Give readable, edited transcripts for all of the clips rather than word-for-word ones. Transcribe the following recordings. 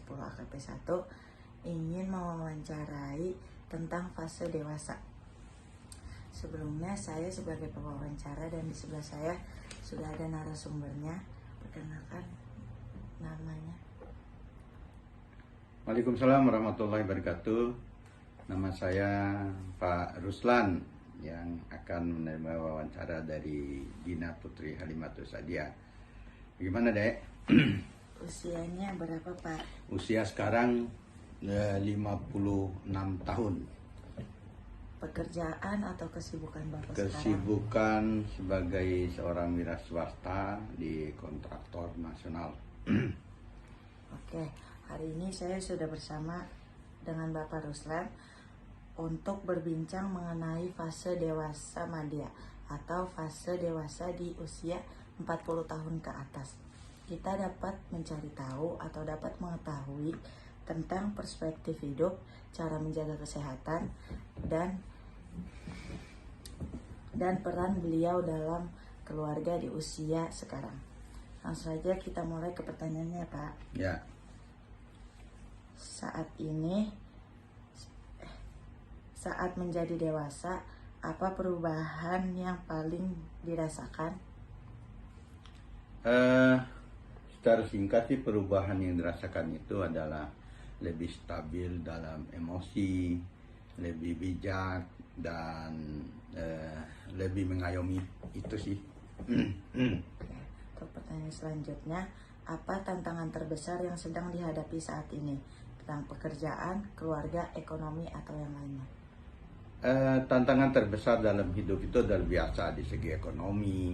10 AKP 1 ingin mewawancarai tentang fase dewasa. Sebelumnya saya sebagai pewawancara dan di sebelah saya sudah ada narasumbernya. Perkenalkan namanya. Waalaikumsalam warahmatullahi wabarakatuh. Nama saya Pak Ruslan yang akan menerima wawancara dari Dina Putri Halimatus Sadia. Bagaimana, Dek? Usianya berapa, Pak? Usia sekarang 56 tahun. Pekerjaan atau kesibukan Bapak sekarang? Kesibukan sebagai seorang wira swasta di kontraktor nasional. Oke, hari ini saya sudah bersama dengan Bapak Ruslan untuk berbincang mengenai fase dewasa madya atau fase dewasa di usia 40 tahun ke atas. Kita dapat mencari tahu atau dapat mengetahui tentang perspektif hidup, cara menjaga kesehatan, dan peran beliau dalam keluarga di usia sekarang. Langsung saja kita mulai ke pertanyaannya, Pak. Ya. Saat menjadi dewasa, apa perubahan yang paling dirasakan? Secara singkat sih, perubahan yang dirasakan itu adalah lebih stabil dalam emosi, lebih bijak, dan lebih mengayomi. Itu sih. Untuk pertanyaan selanjutnya, apa tantangan terbesar yang sedang dihadapi saat ini tentang pekerjaan, keluarga, ekonomi, atau yang lainnya? Tantangan terbesar dalam hidup itu adalah biasa di segi ekonomi,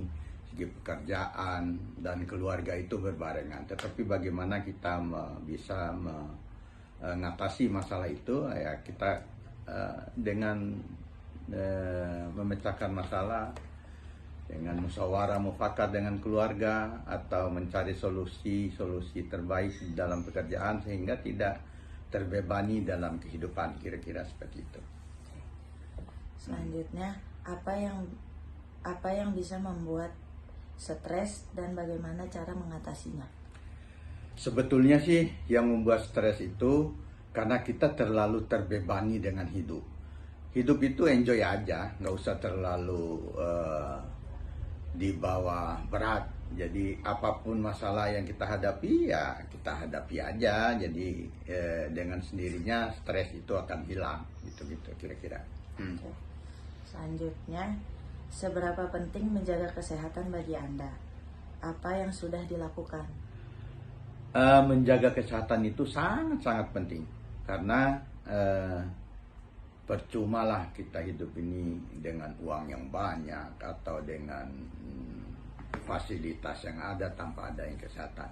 segi pekerjaan, dan keluarga itu berbarengan. Tetapi bagaimana kita bisa mengatasi masalah itu, ya kita dengan memecahkan masalah dengan musyawarah mufakat dengan keluarga atau mencari solusi terbaik dalam pekerjaan sehingga tidak terbebani dalam kehidupan, kira-kira seperti itu. Selanjutnya, apa yang bisa membuat stres dan bagaimana cara mengatasinya? Sebetulnya sih yang membuat stres itu karena kita terlalu terbebani dengan hidup. Hidup itu enjoy aja, nggak usah terlalu dibawa berat. Jadi apapun masalah yang kita hadapi, ya kita hadapi aja. Jadi dengan sendirinya stres itu akan hilang, gitu kira-kira. Selanjutnya, seberapa penting menjaga kesehatan bagi Anda? Apa yang sudah dilakukan? Menjaga kesehatan itu sangat-sangat penting karena percumalah kita hidup ini dengan uang yang banyak atau dengan fasilitas yang ada tanpa ada yang kesehatan.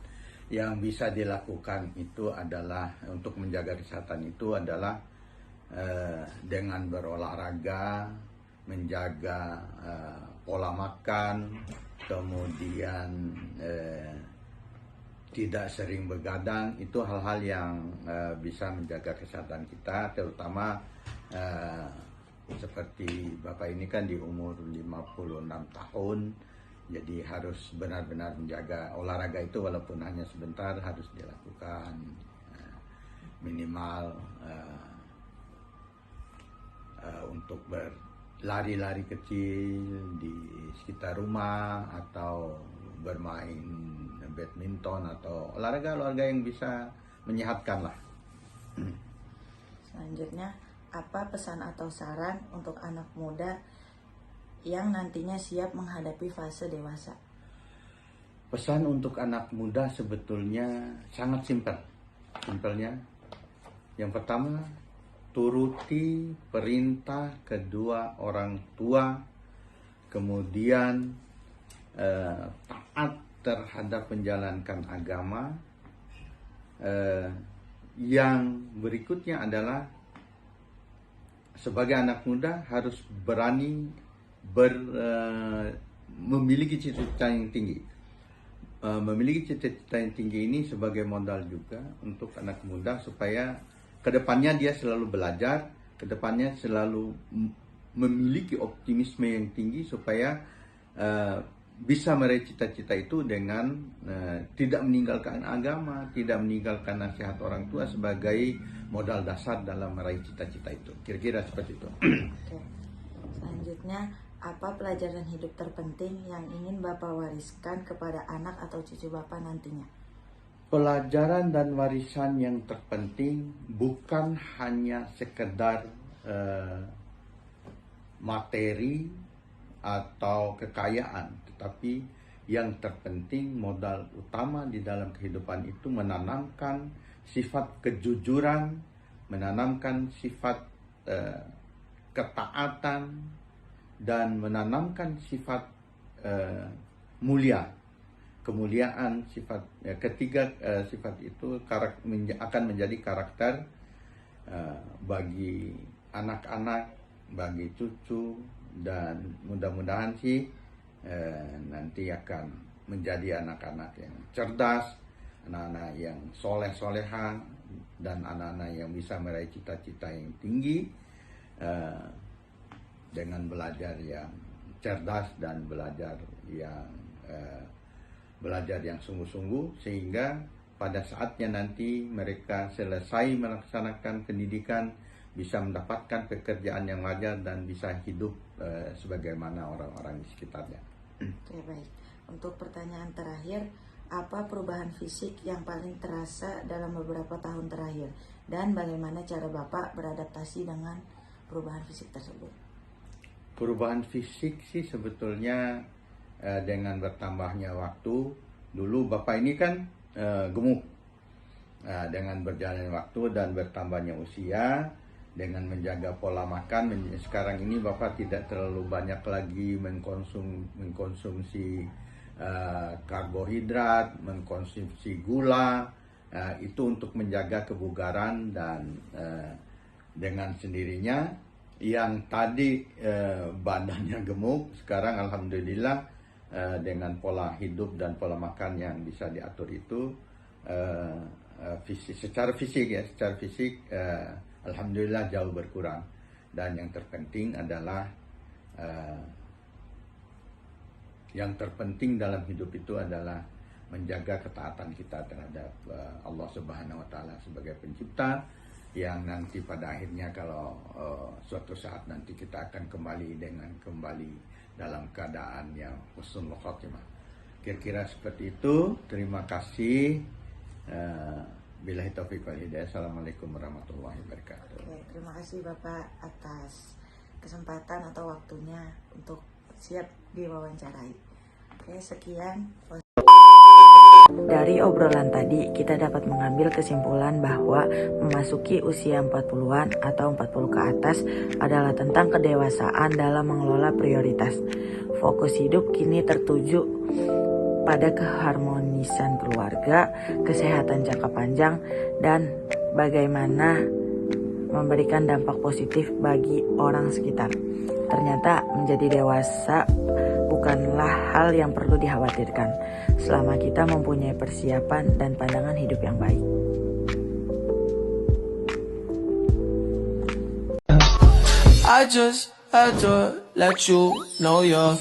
Yang bisa dilakukan itu adalah untuk menjaga kesehatan itu adalah dengan berolahraga, menjaga pola makan, kemudian tidak sering begadang. Itu hal-hal yang bisa menjaga kesehatan kita, terutama seperti Bapak ini kan di umur 56 tahun, jadi harus benar-benar menjaga olahraga itu walaupun hanya sebentar harus dilakukan, minimal untuk berlari-lari kecil di sekitar rumah atau bermain badminton atau olahraga yang bisa menyehatkan lah. Selanjutnya, apa pesan atau saran untuk anak muda yang nantinya siap menghadapi fase dewasa? Pesan untuk anak muda sebetulnya sangat simpelnya. Yang pertama, turuti perintah kedua orang tua, kemudian taat terhadap menjalankan agama. Yang berikutnya adalah sebagai anak muda harus berani memiliki cita-cita yang tinggi. Memiliki cita-cita yang tinggi ini sebagai modal juga untuk anak muda supaya kedepannya dia selalu belajar, kedepannya selalu memiliki optimisme yang tinggi supaya bisa meraih cita-cita itu dengan tidak meninggalkan agama, tidak meninggalkan nasihat orang tua sebagai modal dasar dalam meraih cita-cita itu. Kira-kira seperti itu. Oke. Selanjutnya, apa pelajaran hidup terpenting yang ingin Bapak wariskan kepada anak atau cucu Bapak nantinya? Pelajaran dan warisan yang terpenting bukan hanya sekedar materi atau kekayaan, tetapi yang terpenting modal utama di dalam kehidupan itu menanamkan sifat kejujuran, menanamkan sifat ketaatan, dan menanamkan sifat mulia. Kemuliaan sifat ketiga sifat itu akan menjadi karakter bagi anak-anak, bagi cucu, dan mudah-mudahan sih nanti akan menjadi anak-anak yang cerdas, anak-anak yang soleh-soleha, dan anak-anak yang bisa meraih cita-cita yang tinggi dengan belajar yang cerdas dan belajar yang sungguh-sungguh, sehingga pada saatnya nanti mereka selesai melaksanakan pendidikan bisa mendapatkan pekerjaan yang wajar dan bisa hidup sebagaimana orang-orang di sekitarnya. Oke, baik. Untuk pertanyaan terakhir, apa perubahan fisik yang paling terasa dalam beberapa tahun terakhir, dan bagaimana cara Bapak beradaptasi dengan perubahan fisik tersebut? Perubahan fisik sih sebetulnya dengan bertambahnya waktu. Dulu Bapak ini kan gemuk. Dengan berjalannya waktu dan bertambahnya usia, dengan menjaga pola makan, sekarang ini Bapak tidak terlalu banyak lagi mengkonsumsi karbohidrat, mengkonsumsi gula. Itu untuk menjaga kebugaran, dan dengan sendirinya yang tadi badannya gemuk, sekarang alhamdulillah dengan pola hidup dan pola makan yang bisa diatur itu secara fisik alhamdulillah jauh berkurang. Dan yang terpenting adalah yang terpenting dalam hidup itu adalah menjaga ketaatan kita terhadap Allah Subhanahu wa taala sebagai pencipta, yang nanti pada akhirnya kalau suatu saat nanti kita akan kembali dalam keadaan yang husnul khotimah. Kira-kira seperti itu. Terima kasih. Billahi taufiq wal hidayah. Assalamualaikum warahmatullahi wabarakatuh. Oke, terima kasih Bapak atas kesempatan atau waktunya untuk siap diwawancarai. Oke, sekian. Dari obrolan tadi, kita dapat mengambil kesimpulan bahwa memasuki usia 40-an atau 40 ke atas adalah tentang kedewasaan dalam mengelola prioritas. Fokus hidup kini tertuju pada keharmonisan keluarga, kesehatan jangka panjang, dan bagaimana memberikan dampak positif bagi orang sekitar. Ternyata menjadi dewasa bukanlah hal yang perlu dikhawatirkan selama kita mempunyai persiapan dan pandangan hidup yang baik. I just had to let you know you're